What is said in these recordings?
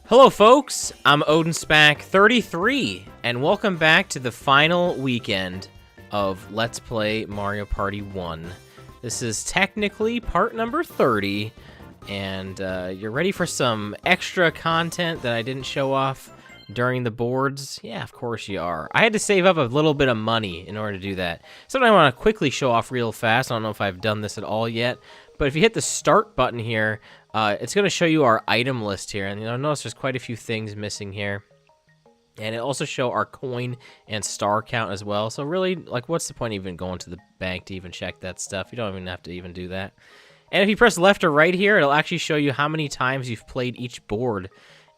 Hello folks, I'm OdinSpack 33, and welcome back to the final weekend of Let's Play Mario Party 1. This is technically part number 30, and you're ready for some extra content that I didn't show off during the boards? Yeah, of course you are. I had to save up a little bit of money in order to do that. Something I want to quickly show off real fast. I don't know if I've done this at all yet, but if you hit the start button here, it's going to show you our item list here, and you'll notice there's quite a few things missing here. And it also show our coin and star count as well. So really, like, what's the point of even going to the bank to even check that stuff? You don't even have to even do that. And if you press left or right here, it'll actually show you how many times you've played each board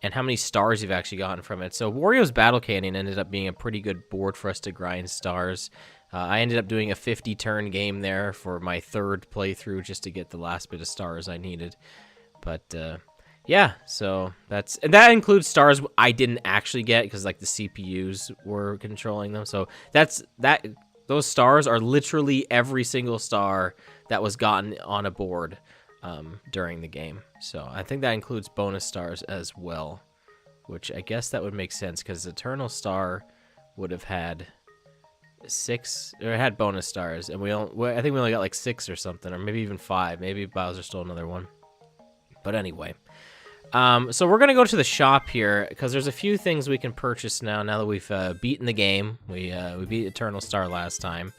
and how many stars you've actually gotten from it. So Wario's Battle Canyon ended up being a pretty good board for us to grind stars. I ended up doing a 50-turn game there for my third playthrough just to get the last bit of stars I needed. But yeah, so that includes stars I didn't actually get because like the CPUs were controlling them. So those stars are literally every single star that was gotten on a board during the game. So I think that includes bonus stars as well, which I guess that would make sense because Eternal Star would have had 6, or it had bonus stars, and I think we only got like 6 or something, or maybe even 5. Maybe Bowser stole another one. But anyway, so we're gonna go to the shop here because there's a few things we can purchase now that we've beaten the game. We beat Eternal Star last time,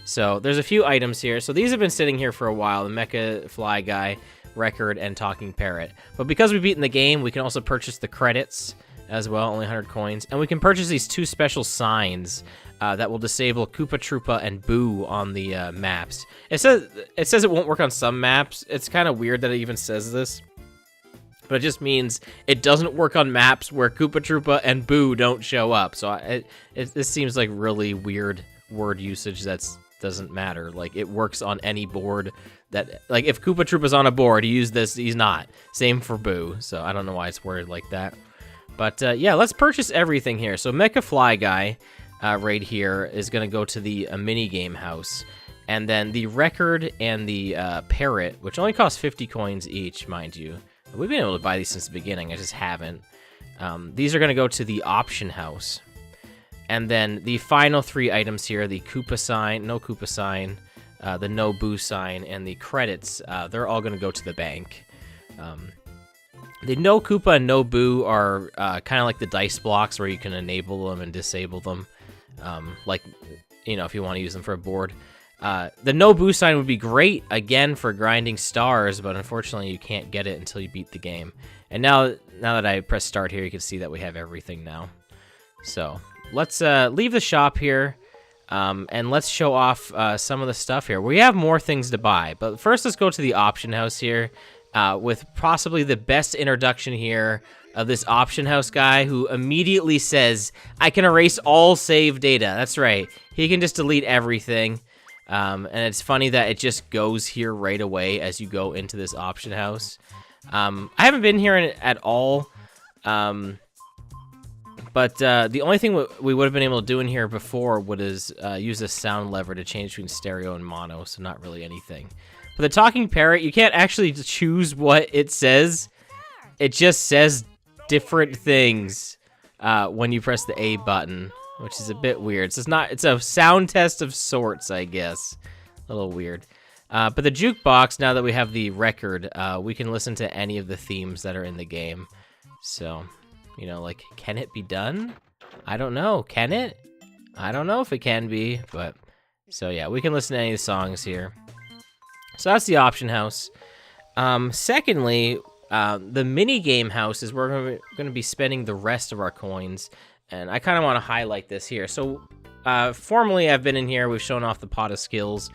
so there's a few items here. So these have been sitting here for a while: the Mecha Fly Guy, Record, and Talking Parrot. But because we've beaten the game, we can also purchase the credits as well, only 100 coins, and we can purchase these 2 special signs that will disable Koopa Troopa and Boo on the maps. It says it won't work on some maps. It's kind of weird that it even says this, but it just means it doesn't work on maps where Koopa Troopa and Boo don't show up. So this seems like really weird word usage that doesn't matter. Like, it works on any board that, like, if Koopa Troopa's on a board, you use this, he's not. Same for Boo, so I don't know why it's worded like that. But yeah, let's purchase everything here. So Mecha Fly Guy right here is going to go to the mini-game house. And then the Record and the Parrot, which only cost 50 coins each, mind you. We've been able to buy these since the beginning, I just haven't. These are going to go to the auction house. And then the final 3 items here, the Koopa sign, no Koopa sign, the no Boo sign, and the credits, they're all going to go to the bank. The no Koopa and no Boo are kind of like the dice blocks where you can enable them and disable them. Like, you know, if you want to use them for a board. The no Boo sign would be great, again, for grinding stars, but unfortunately you can't get it until you beat the game. And now that I press start here, you can see that we have everything now. So let's leave the shop here, and let's show off some of the stuff here. We have more things to buy, but first let's go to the auction house here. With possibly the best introduction here of this auction house guy who immediately says, I can erase all save data. That's right. He can just delete everything. And it's funny that it just goes here right away as you go into this auction house. I haven't been here at all. But the only thing we would have been able to do in here before is use this sound lever to change between stereo and mono, so not really anything. But the Talking Parrot, you can't actually choose what it says. It just says different things when you press the A button, which is a bit weird. So it's a sound test of sorts, I guess. A little weird. But the jukebox, now that we have the Record, we can listen to any of the themes that are in the game. So, you know, like, can it be done? I don't know. Can it? I don't know if it can be, but... So, yeah, we can listen to any of the songs here. So that's the auction house. Secondly, the mini-game house is where we're going to be spending the rest of our coins. And I kind of want to highlight this here. So, formerly I've been in here. We've shown off the pot of skills.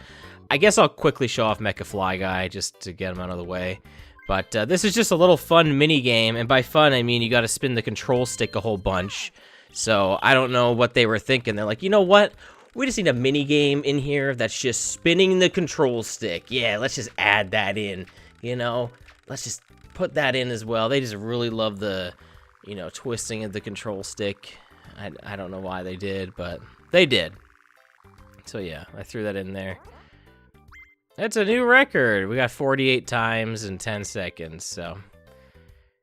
I guess I'll quickly show off Mecha Fly Guy just to get him out of the way. But this is just a little fun mini-game. And by fun, I mean you got to spin the control stick a whole bunch. So, I don't know what they were thinking. They're like, you know what? We just need a mini-game in here that's just spinning the control stick. Yeah, let's just add that in, you know? Let's just put that in as well. They just really love the, you know, twisting of the control stick. I don't know why they did, but they did. So yeah, I threw that in there. That's a new record. We got 48 times in 10 seconds, so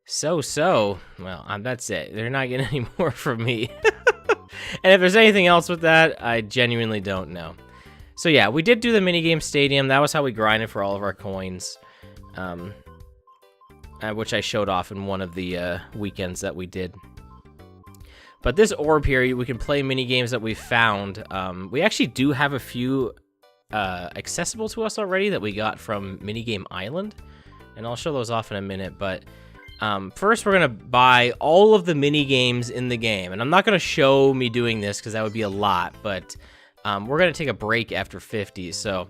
So. Well, that's it. They're not getting any more from me. And if there's anything else with that, I genuinely don't know. So yeah, we did do the minigame stadium. That was how we grinded for all of our coins, which I showed off in one of the weekends that we did. But this orb here, we can play minigames that we found. We actually do have a few accessible to us already that we got from Minigame Island, and I'll show those off in a minute. But first, we're gonna buy all of the mini games in the game, and I'm not gonna show me doing this because that would be a lot. But we're gonna take a break after 50. So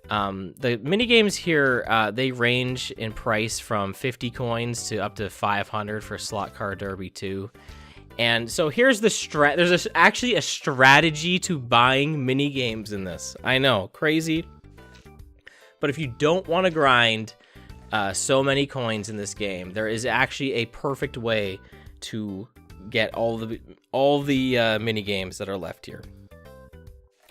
the mini games here, they range in price from 50 coins to up to 500 for Slot Car Derby 2. And so here's the there's actually a strategy to buying mini games in this. I know, crazy. But if you don't want to grind so many coins in this game, there is actually a perfect way to get all the mini games that are left here.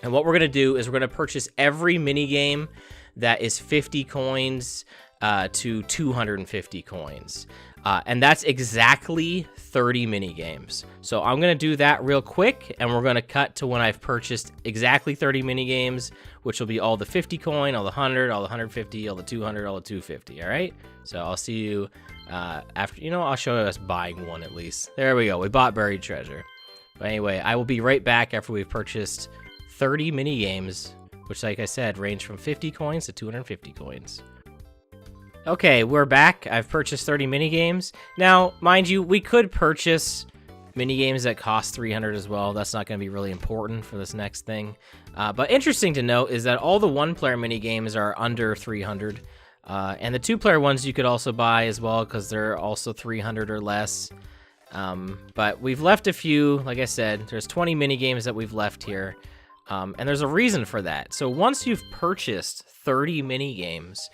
And what we're gonna do is we're gonna purchase every mini game that is 50 coins to 250 coins, and that's exactly 30 mini games. So I'm gonna do that real quick, and we're gonna cut to when I've purchased exactly 30 mini games, which will be all the 50 coin, all the 100, all the 150, all the 200, all the 250. All right. So I'll see you after. I'll show us buying one at least. There we go. We bought buried treasure. But anyway, I will be right back after we've purchased 30 mini games, which, like I said, range from 50 coins to 250 coins. Okay, we're back. I've purchased 30 mini games. Now, mind you, we could purchase mini games that cost 300 as well. That's not going to be really important for this next thing. But interesting to note is that all the one-player mini games are under 300, and the two-player ones you could also buy as well because they're also 300 or less. But we've left a few. Like I said, there's 20 mini games that we've left here. And there's a reason for that. So once you've purchased 30 mini games,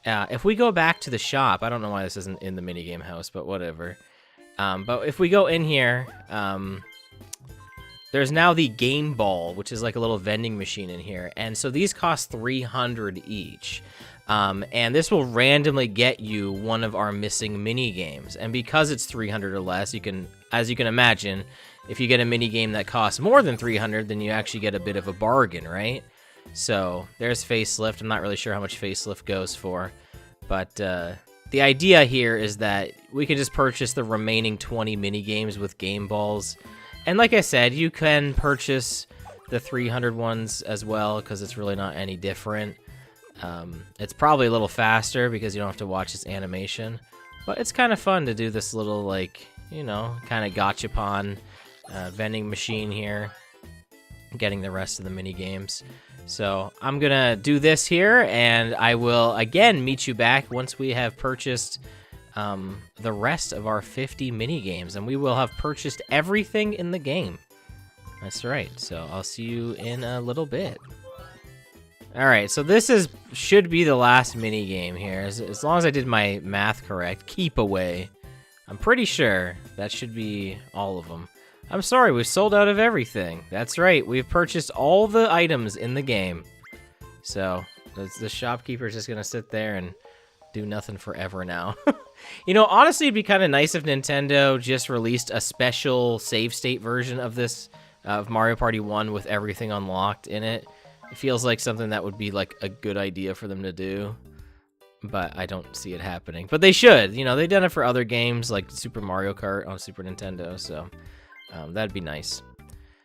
if we go back to the shop, I don't know why this isn't in the minigame house, but whatever. But if we go in here, there's now the Game Ball, which is like a little vending machine in here. And so these cost 300 each. And this will randomly get you one of our missing mini games. And because it's 300 or less, you can, as you can imagine, if you get a mini game that costs more than 300, then you actually get a bit of a bargain, right? So there's Facelift. I'm not really sure how much Facelift goes for, but the idea here is that we can just purchase the remaining 20 mini games with Game Balls. And like I said, you can purchase the 300 ones as well because it's really not any different. It's probably a little faster because you don't have to watch this animation, but it's kind of fun to do this little, like, kind of gachapon vending machine here, getting the rest of the mini games. So I'm gonna do this here, and I will again meet you back once we have purchased the rest of our 50 mini games, and we will have purchased everything in the game. That's right. So I'll see you in a little bit. All right. So this should be the last mini game here, as long as I did my math correct. Keep away. I'm pretty sure that should be all of them. I'm sorry, we've sold out of everything. That's right, we've purchased all the items in the game. So, the shopkeeper's just gonna sit there and do nothing forever now. Honestly, it'd be kind of nice if Nintendo just released a special save state version of this, of Mario Party 1 with everything unlocked in it. It feels like something that would be like a good idea for them to do. But I don't see it happening. But they should. They've done it for other games like Super Mario Kart on Super Nintendo, so that'd be nice.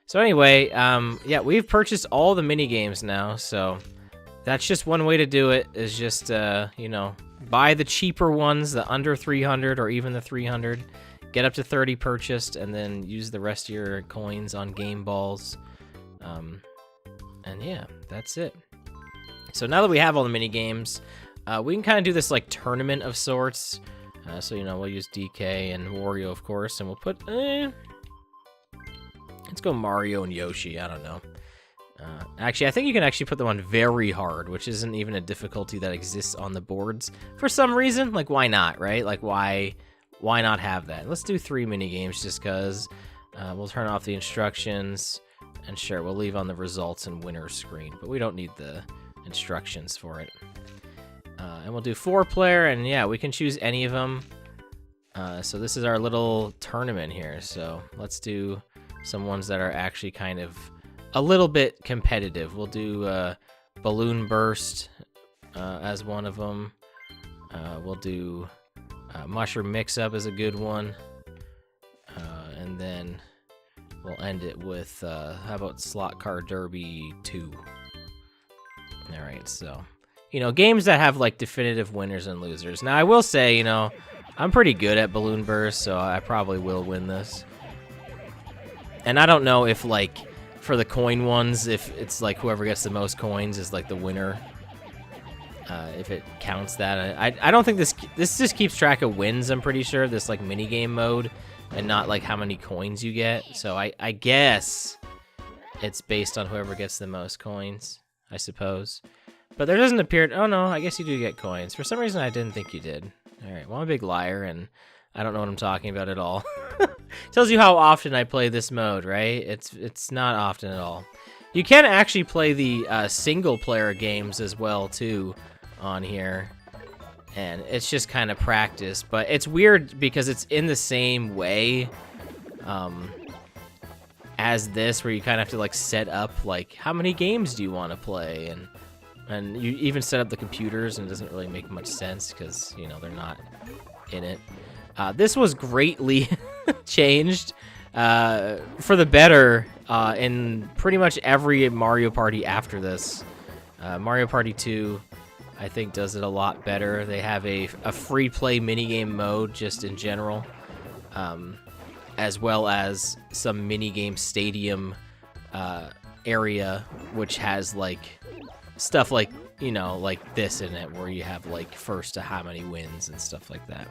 So anyway, yeah, we've purchased all the mini games now, so that's just one way to do it, is just, buy the cheaper ones, the under 300 or even the 300, get up to 30 purchased, and then use the rest of your coins on Game Balls. And yeah, that's it. So now that we have all the mini games, we can kind of do this like tournament of sorts. So, we'll use DK and Wario, of course, and we'll put, let's go Mario and Yoshi, I don't know. Actually, I think you can actually put them on very hard, which isn't even a difficulty that exists on the boards. For some reason, like, why not, right? Like, why not have that? Let's do 3 mini games just because. We'll turn off the instructions, and sure, we'll leave on the results and winner screen, but we don't need the instructions for it. And we'll do 4-player, and yeah, we can choose any of them. So this is our little tournament here. So let's do some ones that are actually kind of a little bit competitive. We'll do Balloon Burst as one of them. We'll do Mushroom Mix-Up is a good one. And then we'll end it with, how about Slot Car Derby 2? Alright, so, you know, games that have, like, definitive winners and losers. Now, I will say, you know, I'm pretty good at Balloon Burst, so I probably will win this. And I don't know if, like, for the coin ones, if it's, like, whoever gets the most coins is, like, the winner. If it counts that. I don't think this just keeps track of wins, I'm pretty sure, this, like, minigame mode. And not, like, how many coins you get. So I guess it's based on whoever gets the most coins, I suppose. But there doesn't appear... Oh, no, I guess you do get coins. For some reason, I didn't think you did. All right, well, I'm a big liar, and I don't know what I'm talking about at all. Tells you how often I play this mode, right? It's not often at all. You can actually play the single-player games as well, too, on here. And it's just kind of practice, but it's weird because it's in the same way as this, where you kind of have to like set up like how many games do you want to play, and you even set up the computers, and it doesn't really make much sense because you know they're not in it. This was greatly changed for the better in pretty much every Mario Party after this. Mario Party 2. I think does it a lot better. They have a free play minigame mode just in general, as well as some minigame stadium area, which has like stuff like, you know, like this in it, where you have like first to how many wins and stuff like that.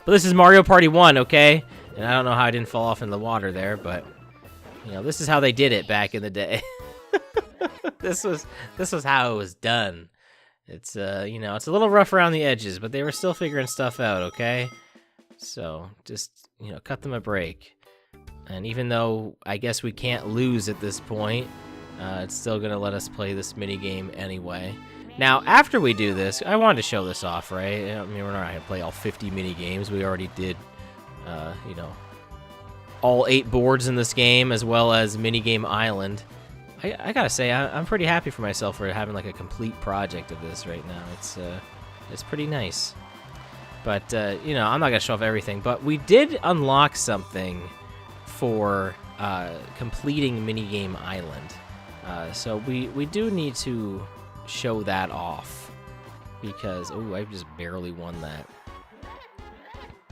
But this is Mario Party 1, okay? And I don't know how I didn't fall off in the water there, but you know, this is how they did it back in the day. This was how it was done. It's, you know, it's a little rough around the edges, but they were still figuring stuff out, okay? So, just, you know, cut them a break. And even though I guess we can't lose at this point, it's still going to let us play this minigame anyway. Now, after we do this, I wanted to show this off, right? I mean, we're not going to play all 50 minigames. We already did, you know, all 8 boards in this game, as well as Minigame Island. I gotta say, I'm pretty happy for myself for having like a complete project of this right now. It's pretty nice. But you know, I'm not gonna show off everything. But we did unlock something for completing Minigame Island. So we do need to show that off because I just barely won that.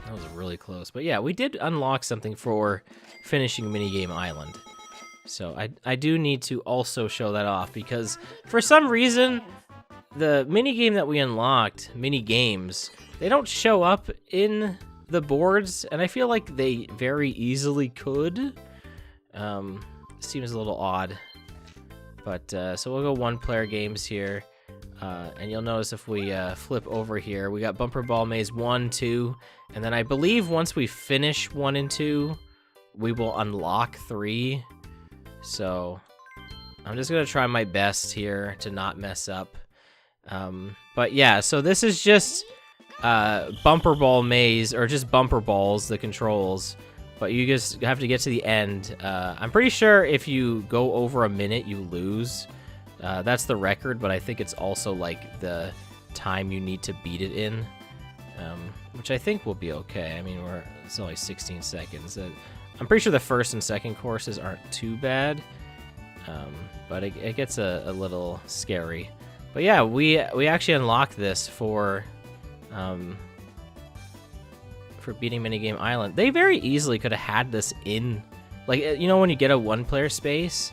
That was really close. But yeah, we did unlock something for finishing Minigame Island. So I do need to also show that off because for some reason, the minigame that we unlocked, minigames, they don't show up in the boards, and I feel like they very easily could. Seems a little odd. But, so we'll go 1-player games here. And you'll notice if we flip over here, we got Bumper Ball Maze 1, 2, and then I believe once we finish 1 and 2, we will unlock 3. So I'm just going to try my best here to not mess up. But yeah, so this is just Bumper Ball Maze, or just Bumper Balls, the controls. But you just have to get to the end. I'm pretty sure if you go over a minute, you lose. That's the record, but I think it's also like the time you need to beat it in. Which I think will be okay. I mean, it's only 16 seconds. I'm pretty sure the first and second courses aren't too bad, but it gets a little scary. But yeah, we actually unlocked this for beating Minigame Island. They very easily could have had this in, like, you know, when you get a 1-player space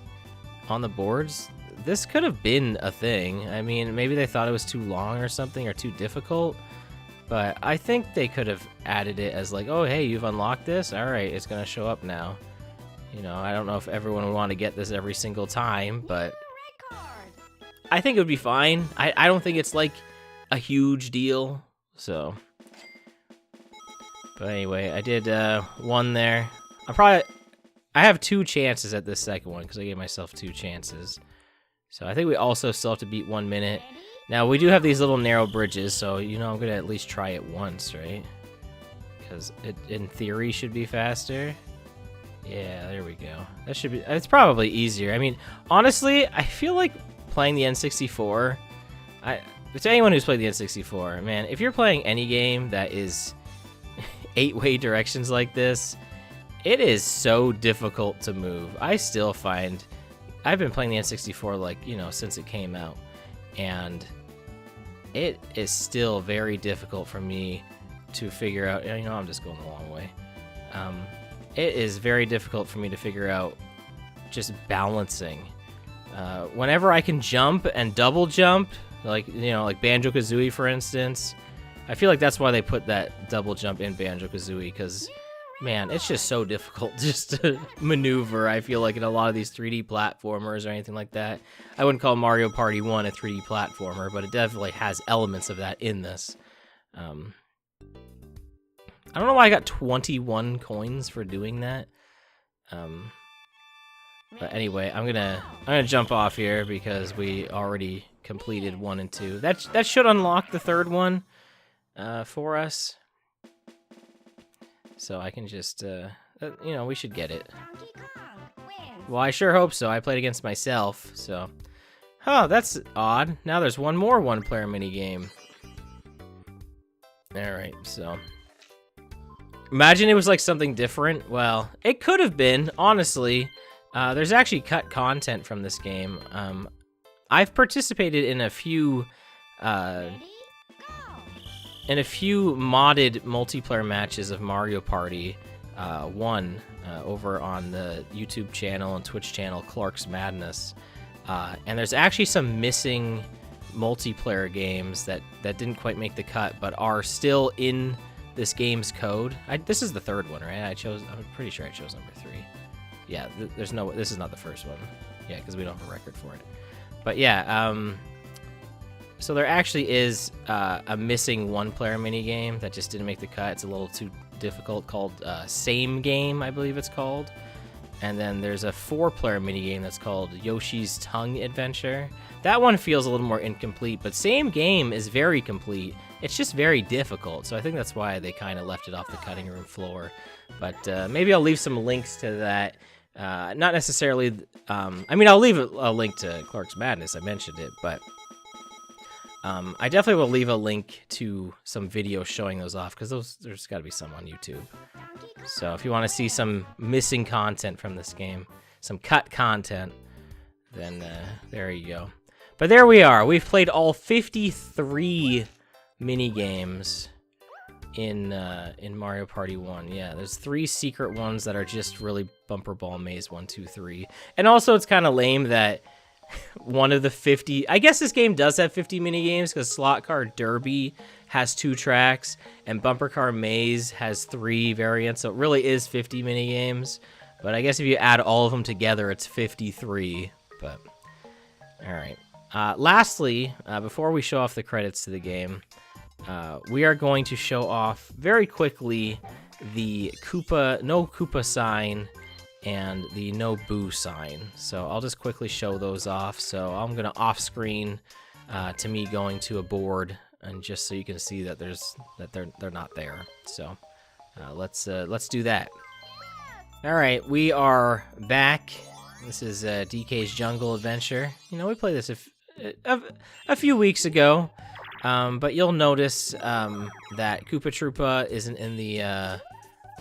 on the boards, this could have been a thing. I mean, maybe they thought it was too long or something, or too difficult. But I think they could have added it as like, oh, hey, you've unlocked this? All right, it's going to show up now. You know, I don't know if everyone would want to get this every single time, but I think it would be fine. I don't think it's like a huge deal, so. But anyway, I did 1 there. I have 2 chances at this second one because I gave myself 2 chances. So I think we also still have to beat 1 minute. Now, we do have these little narrow bridges, so, you know, I'm going to at least try it once, right? because it, in theory, should be faster. Yeah, there we go. That should be... It's probably easier. I mean, honestly, I feel like playing the N64... To anyone who's played the N64, man, if you're playing any game that is 8-way directions like this, it is so difficult to move. I still find... I've been playing the N64, like, you know, since it came out, and it is still very difficult for me to figure out... You know, I'm just going the long way. It is very difficult for me to figure out just balancing. Whenever I can jump and double jump, like, you know, like Banjo-Kazooie, for instance, I feel like that's why they put that double jump in Banjo-Kazooie, because, man, it's just so difficult just to maneuver, I feel like, in a lot of these 3D platformers or anything like that. I wouldn't call Mario Party 1 a 3D platformer, but it definitely has elements of that in this. I don't know why I got 21 coins for doing that. But anyway, I'm gonna jump off here because we already completed 1 and 2. That should unlock the third one for us. So I can just you know, we should get it. Well, I sure hope so. I played against myself, so. Oh, that's odd. Now there's one more one-player minigame. All right, so. Imagine it was like something different. Well, it could have been, honestly. There's actually cut content from this game. I've participated in a few modded multiplayer matches of Mario Party 1 over on the YouTube channel and Twitch channel Clark's Madness. And there's actually some missing multiplayer games that didn't quite make the cut, but are still in this game's code. This is the third one, right? I'm pretty sure I chose number 3. Yeah, this is not the first one. Yeah, because we don't have a record for it. But yeah, so there actually is a missing one-player minigame that just didn't make the cut. It's a little too difficult, called Same Game, I believe it's called. And then there's a 4-player minigame that's called Yoshi's Tongue Adventure. That one feels a little more incomplete, but Same Game is very complete. It's just very difficult, so I think that's why they kind of left it off the cutting room floor. But maybe I'll leave some links to that. Not necessarily... I mean, I'll leave a link to Clark's Madness. I mentioned it, but... I definitely will leave a link to some videos showing those off, because there's got to be some on YouTube. So if you want to see some missing content from this game, some cut content, then there you go. But there we are. We've played all 53 mini-games in Mario Party 1. Yeah, there's 3 secret ones that are just really bumper ball maze 1, 2, 3. And also it's kind of lame that one of the 50... I guess this game does have 50 mini-games because Slot Car Derby has 2 tracks and Bumper Car Maze has 3 variants, so it really is 50 mini-games. But I guess if you add all of them together, it's 53. But, alright. Lastly, before we show off the credits to the game, we are going to show off very quickly the no Koopa sign and the no Boo sign. So I'll just quickly show those off. So I'm gonna off screen to me going to a board, and just so you can see that they're not there. So let's do that. All right, we are back. This is DK's Jungle Adventure. You know, we played this a few weeks ago, but you'll notice that Koopa Troopa isn't in the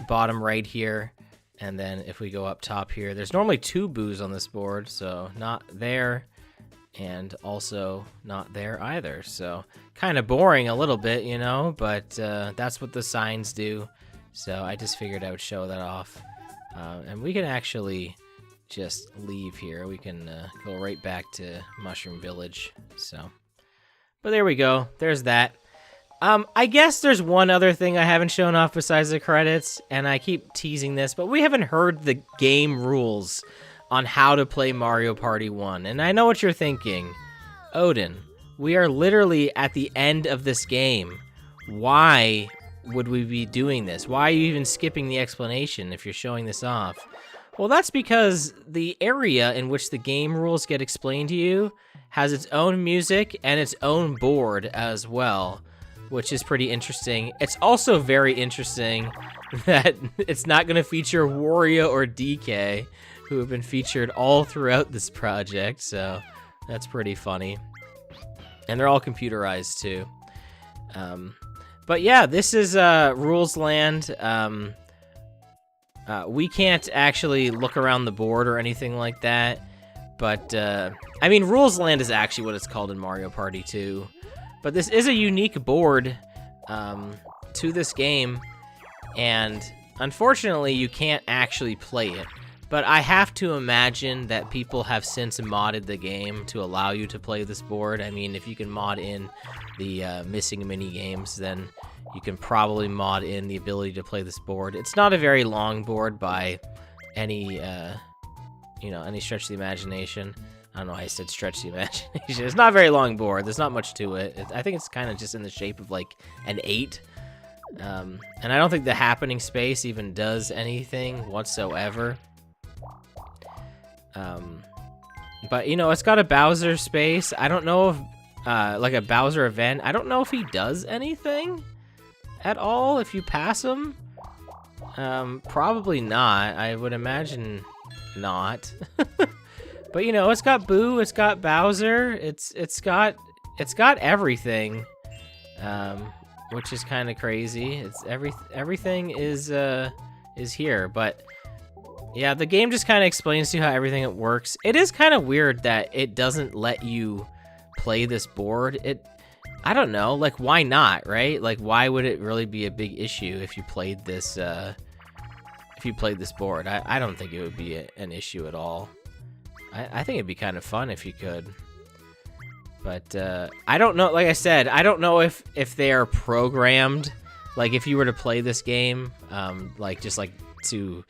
bottom right here. And then if we go up top here, there's normally 2 Boos on this board, so not there, and also not there either. So kind of boring a little bit, you know, but that's what the signs do. So I just figured I would show that off. And we can actually just leave here. We can go right back to Mushroom Village. So, but there we go. There's that. I guess there's one other thing I haven't shown off besides the credits, and I keep teasing this, but we haven't heard the game rules on how to play Mario Party 1. And I know what you're thinking. Odin, we are literally at the end of this game. Why would we be doing this? Why are you even skipping the explanation if you're showing this off? Well, that's because the area in which the game rules get explained to you has its own music and its own board as well. which is pretty interesting. It's also very interesting that it's not going to feature Wario or DK, who have been featured all throughout this project, so that's pretty funny. And they're all computerized, too. But yeah, this is Rules Land. We can't actually look around the board or anything like that, but I mean, Rules Land is actually what it's called in Mario Party 2. But this is a unique board to this game, and unfortunately, you can't actually play it. But I have to imagine that people have since modded the game to allow you to play this board. I mean, if you can mod in the missing mini-games, then you can probably mod in the ability to play this board. It's not a very long board by any, any stretch of the imagination. I don't know why I said stretch the imagination. It's not a very long board. There's not much to it. I think it's kind of just in the shape of like an 8. And I don't think the happening space even does anything whatsoever. But, it's got a Bowser space. I don't know if, like a Bowser event. I don't know if he does anything at all if you pass him. Probably not. I would imagine not. But, it's got Boo, it's got Bowser, it's got everything, which is kind of crazy. It's everything is here, but yeah, the game just kind of explains to you how everything works. It is kind of weird that it doesn't let you play this board. I don't know, like, why not, right? Like, why would it really be a big issue if you played this, board? I don't think it would be an issue at all. I think it'd be kind of fun if you could. But, I don't know, like I said, I don't know if they are programmed, like, if you were to play this game, just to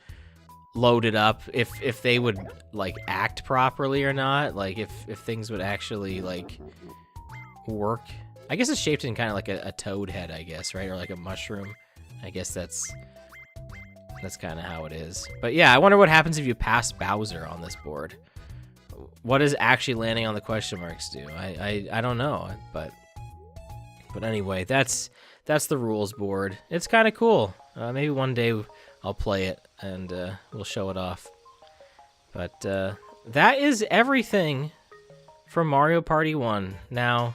load it up, if they would, like, act properly or not, like, if things would actually, like, work. I guess it's shaped in kind of like a toad head, I guess, right? Or like a mushroom. I guess that's kind of how it is. But yeah, I wonder what happens if you pass Bowser on this board. What does actually landing on the question marks do? I don't know, but anyway, that's the rules board. It's kind of cool. Maybe one day I'll play it and we'll show it off. But that is everything for Mario Party 1. Now,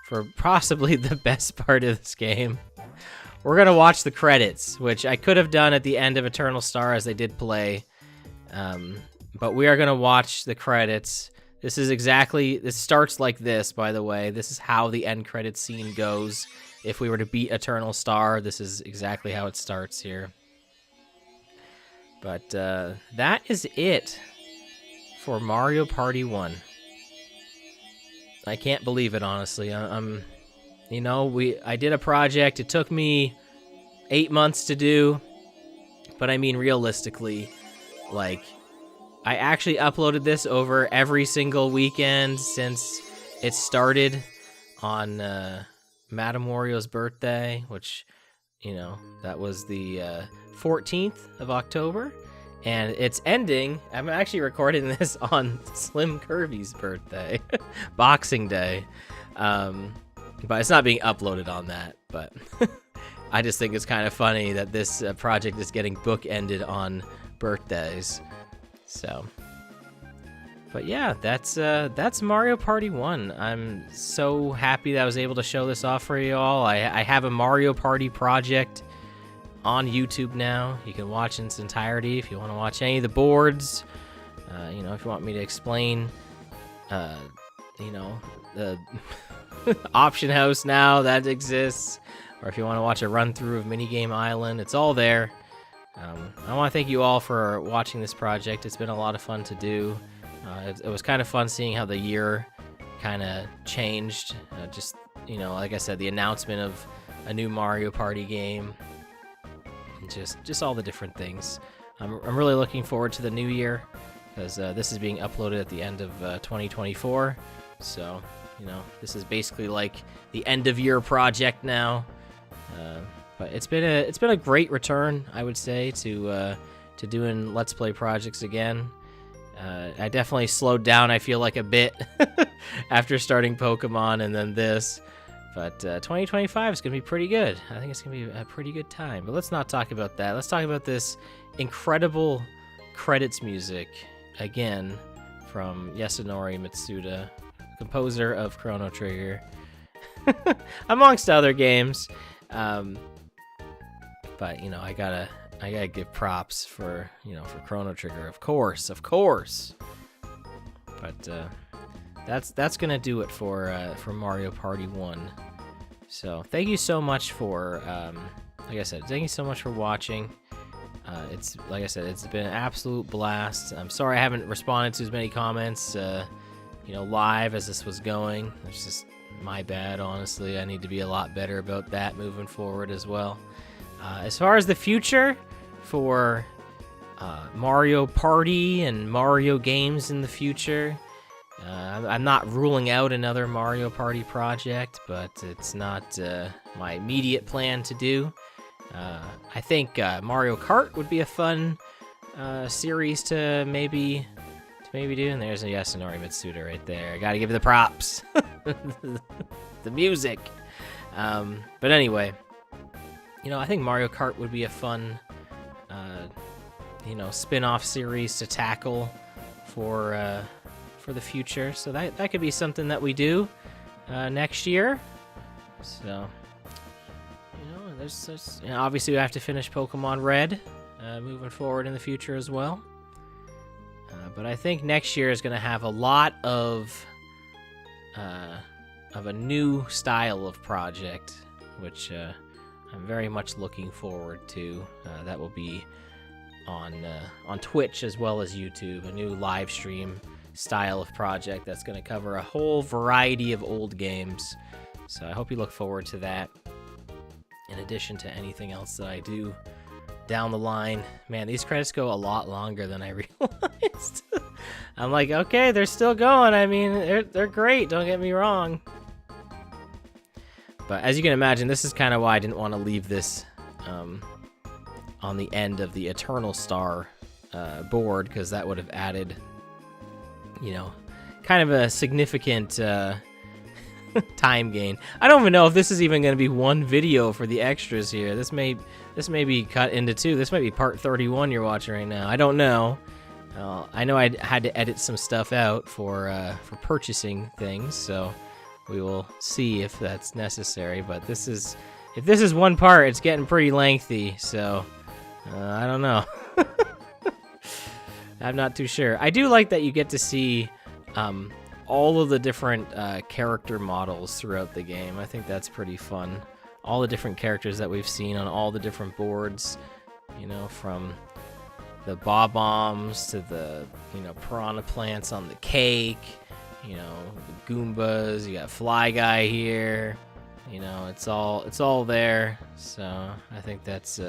for possibly the best part of this game, we're going to watch the credits, which I could have done at the end of Eternal Star as they did play. But we are going to watch the credits. This starts like this, by the way. This is how the end credit scene goes. If we were to beat Eternal Star, this is exactly how it starts here. But that is it for Mario Party 1. I can't believe it, honestly. I did a project. It took me 8 months to do. But I mean, realistically, like, I actually uploaded this over every single weekend since it started on Madame Wario's birthday, which, that was the 14th of October. And it's ending. I'm actually recording this on Slim Kirby's birthday, Boxing Day. But it's not being uploaded on that. But I just think it's kind of funny that this project is getting bookended on birthdays. So, but yeah, that's Mario Party 1. I'm so happy that I was able to show this off for you all. I have a Mario Party project on YouTube now. You can watch in its entirety if you want to watch any of the boards. If you want me to explain, the option house now that exists, or if you want to watch a run through of Minigame Island, it's all there. I want to thank you all for watching this project. It's been a lot of fun to do. It was kind of fun seeing how the year kind of changed. Like I said, the announcement of a new Mario Party game. Just all the different things. I'm really looking forward to the new year, because this is being uploaded at the end of 2024. So, this is basically like the end of year project now. But it's been a great return, I would say, to doing Let's Play projects again. I definitely slowed down, I feel like, a bit after starting Pokemon and then this. But 2025 is going to be pretty good. I think it's going to be a pretty good time. But let's not talk about that. Let's talk about this incredible credits music, again, from Yasunori Mitsuda, composer of Chrono Trigger, amongst other games. But, you know, I gotta give props for, you know, for Chrono Trigger, of course. But that's gonna do it for Mario Party 1. So thank you so much for, like I said, thank you so much for watching. It's, like I said, it's been an absolute blast. I'm sorry I haven't responded to as many comments, you know, live as this was going. It's just my bad, honestly. I need to be a lot better about that moving forward as well. As far as the future for Mario Party and Mario games in the future, I'm not ruling out another Mario Party project, but it's not my immediate plan to do. I think Mario Kart would be a fun series to maybe do, and there's a Yasunori Mitsuda right there. I gotta give the props. The music. But anyway, you know, I think Mario Kart would be a fun, you know, spin-off series to tackle for the future. So that could be something that we do next year. So, you know, there's you know, obviously we have to finish Pokemon Red moving forward in the future as well. But I think next year is going to have a lot of a new style of project, which I'm very much looking forward to. That will be on Twitch as well as YouTube, a new live stream style of project that's going to cover a whole variety of old games. So I hope you look forward to that, in addition to anything else that I do down the line. Man, these credits go a lot longer than I realized. I'm like, okay, they're still going. I mean, they're great, don't get me wrong. But as you can imagine, this is kind of why I didn't want to leave this on the end of the Eternal Star board, because that would have added, you know, kind of a significant time gain. I don't even know if this is even going to be one video for the extras here. This may be cut into two. This might be part 31 you're watching right now. I don't know. I know I had to edit some stuff out for purchasing things, so we will see if that's necessary. But if this is one part, it's getting pretty lengthy, so I don't know. I'm not too sure. I do like that you get to see all of the different character models throughout the game. I think that's pretty fun. All the different characters that we've seen on all the different boards, you know, from the Bob-Ombs to the, you know, piranha plants on the cake, you know, the Goombas, you got Fly Guy here, you know, it's all there. So I think that's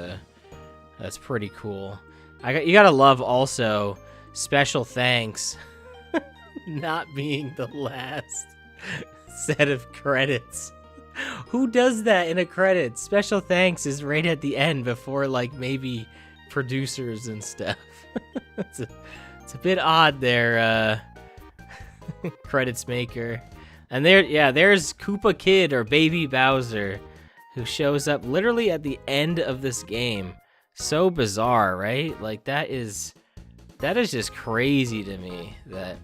pretty cool. You gotta love also special thanks not being the last set of credits. Who does that in a credit? Special thanks is right at the end before, like, maybe producers and stuff. It's a bit odd there, credits maker. And there's Koopa Kid, or Baby Bowser, who shows up literally at the end of this game. So bizarre, right? Like, that is just crazy to me that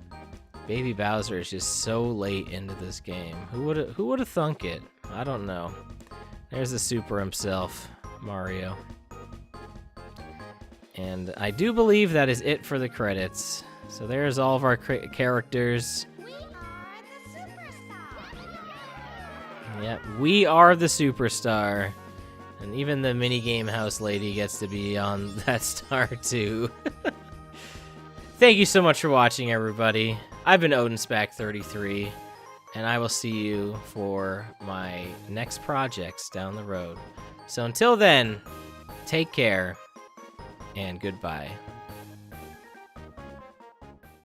Baby Bowser is just so late into this game. Who would have thunk it? I don't know. There's the super himself, Mario. And I do believe that is it for the credits. So there's all of our characters. Yep, we are the superstar. And even the minigame house lady gets to be on that star too. Thank you so much for watching, everybody. I've been OdinSpack33, and I will see you for my next projects down the road. So until then, take care, and goodbye.